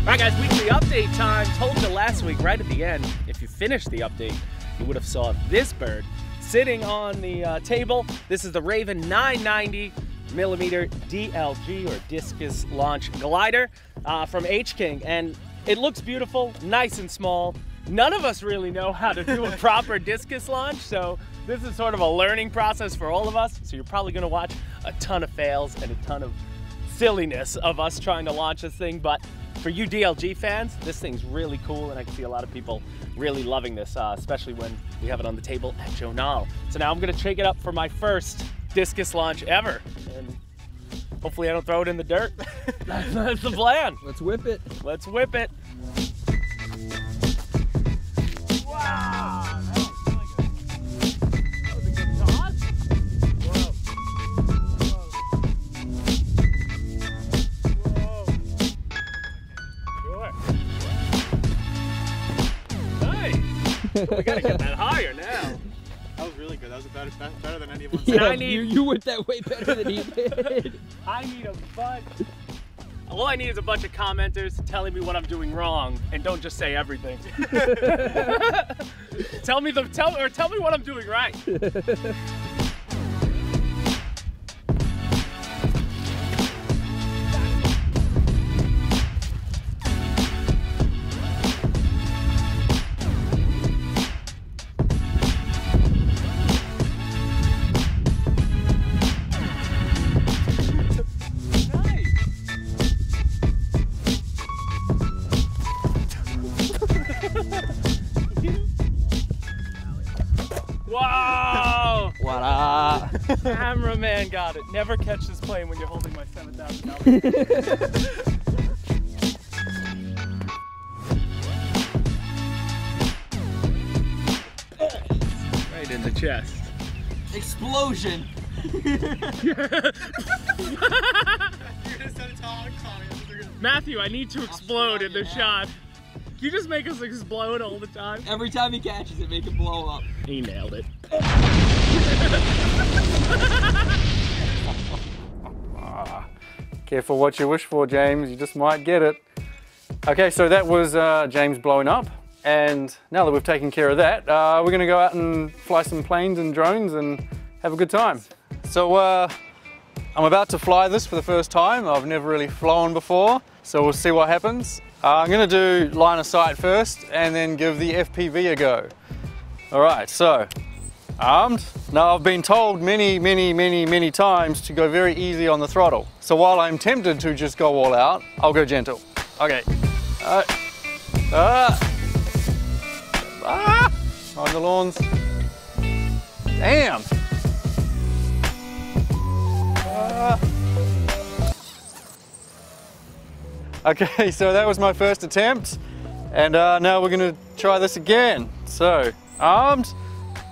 Alright guys, weekly update time. Told you last week, right at the end, if you finished the update, you would have saw this bird sitting on the table. This is the Raven 990 millimeter DLG, or discus launch glider from HobbyKing, and it looks beautiful, nice and small. None of us really know how to do a proper discus launch, so this is sort of a learning process for all of us. So you're probably going to watch a ton of fails and a ton of silliness of us trying to launch this thing, but for you DLG fans, this thing's really cool, and I can see a lot of people really loving this, especially when we have it on the table at Joe Nall. So now I'm gonna shake it up for my first discus launch ever, and hopefully I don't throw it in the dirt. That's the plan. Let's whip it. Let's whip it. Wow. We gotta get that higher now. That was really good. That was better than anyone. Yeah, you went that way better than he did. I need a bunch. All I need is a bunch of commenters telling me what I'm doing wrong, and don't just say everything. tell me what I'm doing right. Wow! Voila! Cameraman got it. Never catch this plane when you're holding my $7,000. Right in the chest. Explosion! Matthew, I need to explode in this shot. Can you just make us explode all the time? Every time he catches it, make it blow up. He nailed it. Careful what you wish for, James. You just might get it. Okay, so that was James blowing up. And now that we've taken care of that, we're gonna go out and fly some planes and drones and have a good time. So I'm about to fly this for the first time. I've never really flown before, so we'll see what happens. I'm gonna do line of sight first and then give the FPV a go. All right, so armed. Now I've been told many times to go very easy on the throttle. So while I'm tempted to just go all out, I'll go gentle. Okay. On the lawns. Damn. Okay, so that was my first attempt, and now we're gonna try this again. So, armed,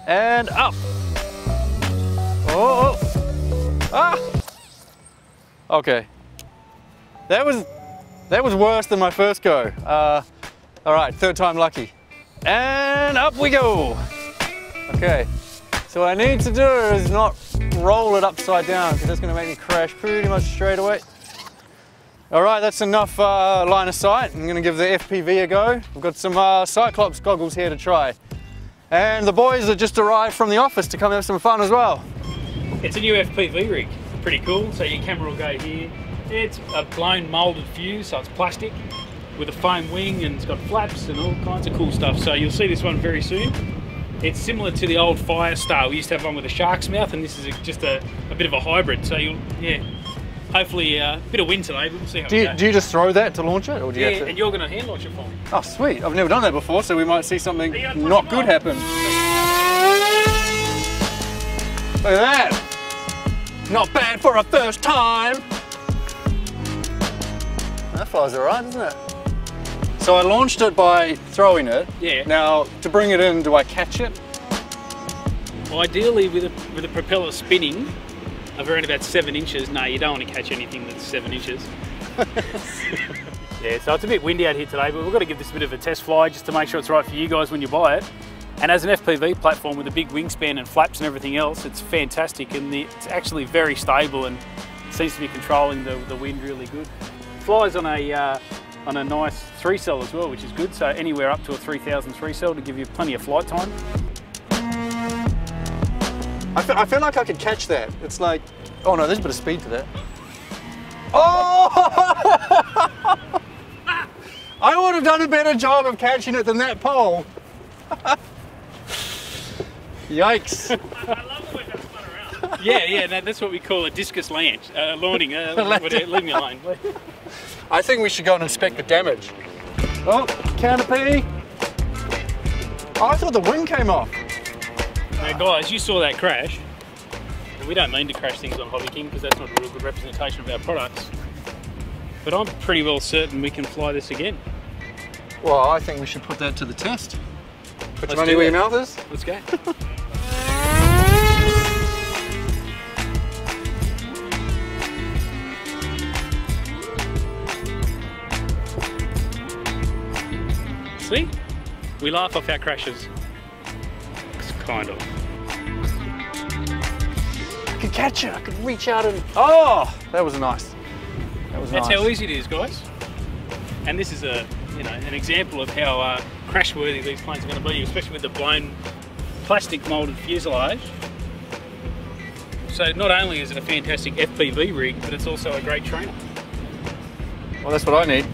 and up. Oh, ah! Okay, that was worse than my first go. All right, third time lucky. And up we go. Okay, so what I need to do is not roll it upside down, because that's gonna make me crash pretty much straight away. All right, that's enough line of sight. I'm gonna give the FPV a go. We've got some Cyclops goggles here to try. And the boys have just arrived from the office to come have some fun as well. It's a new FPV rig, pretty cool. So your camera will go here. It's a blown molded fuse, so it's plastic with a foam wing, and it's got flaps and all kinds of cool stuff. So you'll see this one very soon. It's similar to the old Firestar. We used to have one with a shark's mouth, and this is just a bit of a hybrid. So you'll, yeah. Hopefully a bit of wind today, but we'll see how it goes. Do you just throw that to launch it? Or do you have to... and you're going to hand launch it for me. Oh, sweet. I've never done that before, so we might see something not good happen. Look at that. Not bad for a first time. That flies all right, doesn't it? So I launched it by throwing it. Yeah. Now, to bring it in, do I catch it? Ideally, with a propeller spinning, of around about 7 inches. No, you don't want to catch anything that's 7 inches. Yeah, so it's a bit windy out here today, but we've got to give this a bit of a test fly just to make sure it's right for you guys when you buy it. And as an FPV platform with a big wingspan and flaps and everything else, it's fantastic, and it's actually very stable and seems to be controlling the wind really good. It flies on a nice 3-cell as well, which is good, so anywhere up to a 3000 3-cell to give you plenty of flight time. I feel like I could catch that. It's like, oh no, there's a bit of speed to that. Oh! I would have done a better job of catching it than that pole. Yikes. I love the way that spun around. Yeah, no, that's what we call a discus launch, landing, leave me alone. I think we should go and inspect the damage. Oh, canopy. Oh, I thought the wing came off. Now guys, you saw that crash. And we don't mean to crash things on HobbyKing because that's not a real good representation of our products. But I'm pretty well certain we can fly this again. Well, I think we should put that to the test. Put your Let's money do where it. your mouth is. Let's go. See? We laugh off our crashes. Kind of. I could catch it. I could reach out and... Oh, that was nice. That was That's nice. how easy it is, guys. And this is an example of how crash-worthy these planes are going to be, especially with the blown plastic moulded fuselage. So not only is it a fantastic FPV rig, but it's also a great trainer. Well, that's what I need.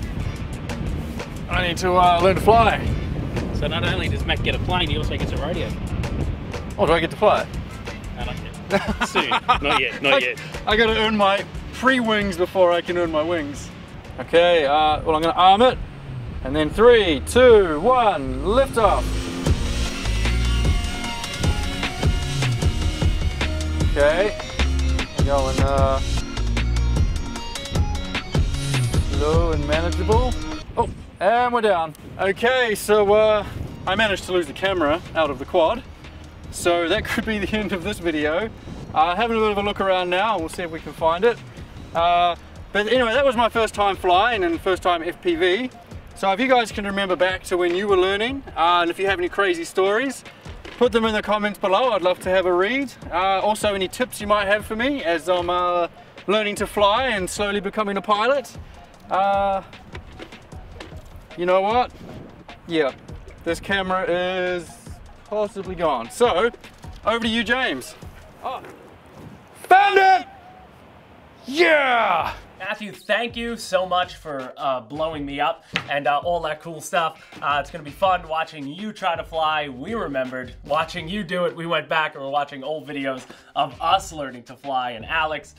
I need to learn to fly. So not only does Matt get a plane, he also gets a radio. Oh, do I get to fly? No, not yet. Soon. Not yet. Not yet. I got to earn my pre-wings before I can earn my wings. Okay, well, I'm going to arm it. And then 3, 2, 1, lift off. Okay, going slow and manageable. Oh, and we're down. Okay, so I managed to lose the camera out of the quad. So that could be the end of this video. Having a bit of a look around now, we'll see if we can find it. But anyway, that was my first time flying and first time FPV. So if you guys can remember back to when you were learning, and if you have any crazy stories, put them in the comments below. I'd love to have a read. Also, any tips you might have for me as I'm learning to fly and slowly becoming a pilot. You know what? Yeah, this camera is possibly gone. So, over to you, James. Oh, found it! Yeah! Matthew, thank you so much for blowing me up and all that cool stuff. It's gonna be fun watching you try to fly. We remembered watching you do it. We went back and we're watching old videos of us learning to fly, and Alex,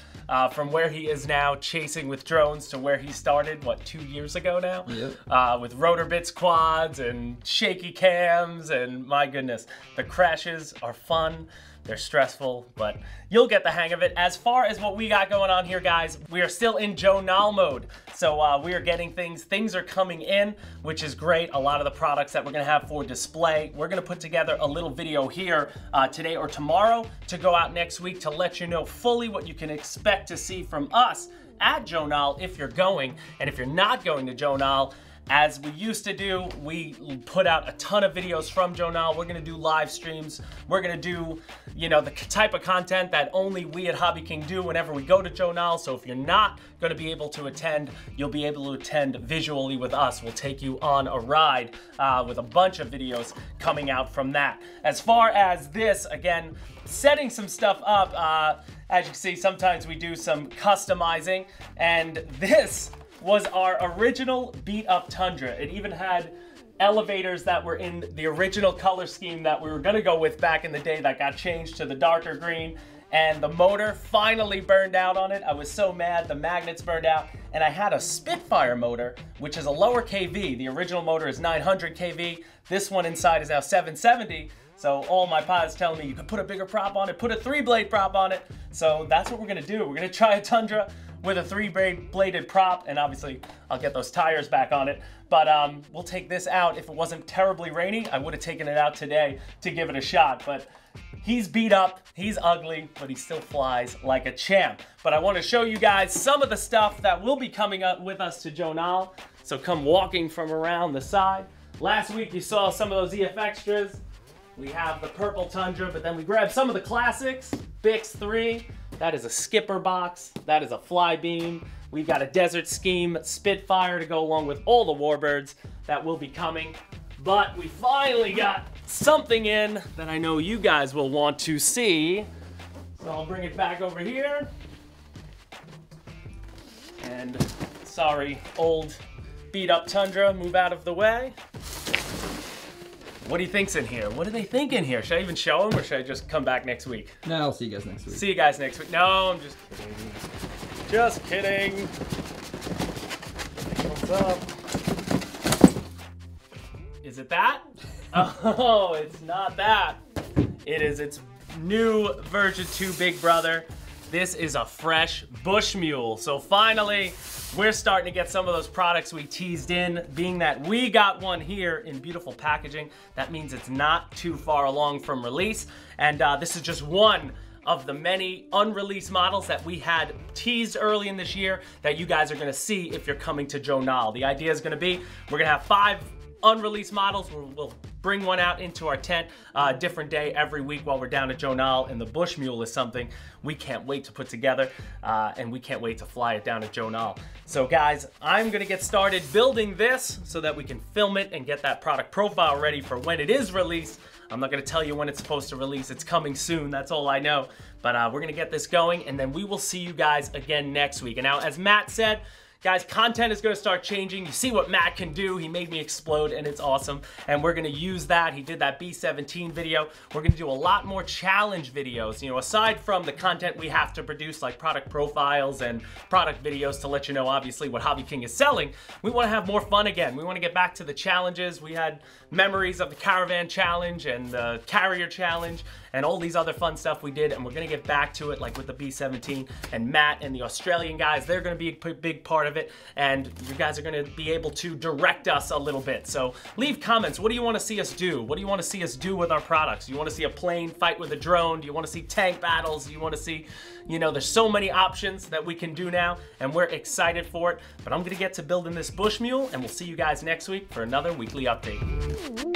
from where he is now chasing with drones to where he started, what, 2 years ago now? Yep. With rotor bits quads and shaky cams, and my goodness, the crashes are fun. They're stressful, but you'll get the hang of it. As far as what we got going on here, guys, we are still in Joe Nall mode. So we are getting things are coming in, which is great. A lot of the products that we're gonna have for display. We're gonna put together a little video here today or tomorrow to go out next week to let you know fully what you can expect to see from us at Joe Nall if you're going. And if you're not going to Joe Nall, as we used to do, we put out a ton of videos from Joe Nall. We're gonna do live streams. We're gonna do, you know, the type of content that only we at HobbyKing do whenever we go to Joe Nall. So if you're not gonna be able to attend, you'll be able to attend visually with us. We'll take you on a ride with a bunch of videos coming out from that. As far as this, again, setting some stuff up, as you can see, sometimes we do some customizing, and this was our original beat up Tundra. It even had elevators that were in the original color scheme that we were gonna go with back in the day that got changed to the darker green, and the motor finally burned out on it. I was so mad, the magnets burned out, and I had a Spitfire motor, which is a lower KV. The original motor is 900 KV. This one inside is now 770. So all my pilots telling me you could put a bigger prop on it, put a 3-blade prop on it. So that's what we're gonna do. We're gonna try a Tundra with a 3-bladed prop, and obviously I'll get those tires back on it. But we'll take this out. If it wasn't terribly rainy, I would have taken it out today to give it a shot. But He's beat up, he's ugly, but he still flies like a champ. But I want to show you guys some of the stuff that will be coming up with us to Joe Nall. So come walking from around the side. Last week you saw some of those EF Extras. We have the purple Tundra, but then we grabbed some of the classics. Bix 3, that is a skipper box, that is a fly beam. We've got a Desert Scheme Spitfire to go along with all the Warbirds that will be coming. But we finally got something in that I know you guys will want to see. So I'll bring it back over here. And sorry, old beat up Tundra, move out of the way. What do you think's in here? What do they think in here? Should I even show them or should I just come back next week? No, I'll see you guys next week. See you guys next week. No, I'm just kidding. Just kidding. What's up? Is it that? Oh, it's not that. It is its new version 2 big brother. This is a fresh bush mule. So finally, we're starting to get some of those products we teased in. Being that we got one here in beautiful packaging, that means it's not too far along from release. And this is just one of the many unreleased models that we had teased early in this year that you guys are gonna see if you're coming to Joe Nall. The idea is gonna be, we're gonna have 5 unreleased models. We'll bring one out into our tent a different day every week while we're down at Joe Nall, and the bush mule is something we can't wait to put together, and we can't wait to fly it down at Joe Nall. So guys, I'm gonna get started building this so that we can film it and get that product profile ready for when it is released. I'm not gonna tell you when it's supposed to release. It's coming soon, that's all I know. But we're gonna get this going, and then we will see you guys again next week. And now, as Matt said, guys, content is gonna start changing. You see what Matt can do. He made me explode and it's awesome. And we're gonna use that. He did that B-17 video. We're gonna do a lot more challenge videos. You know, aside from the content we have to produce, like product profiles and product videos to let you know, obviously, what HobbyKing is selling, we wanna have more fun again. We wanna get back to the challenges. We had memories of the Caravan Challenge and the Carrier Challenge and all these other fun stuff we did, and we're gonna get back to it, like with the B-17, and Matt and the Australian guys, they're gonna be a big part of it, and you guys are gonna be able to direct us a little bit. So leave comments. What do you wanna see us do? What do you wanna see us do with our products? Do you wanna see a plane fight with a drone? Do you wanna see tank battles? Do you wanna see, you know, there's so many options that we can do now, and we're excited for it. But I'm gonna get to building this bush mule, and we'll see you guys next week for another weekly update.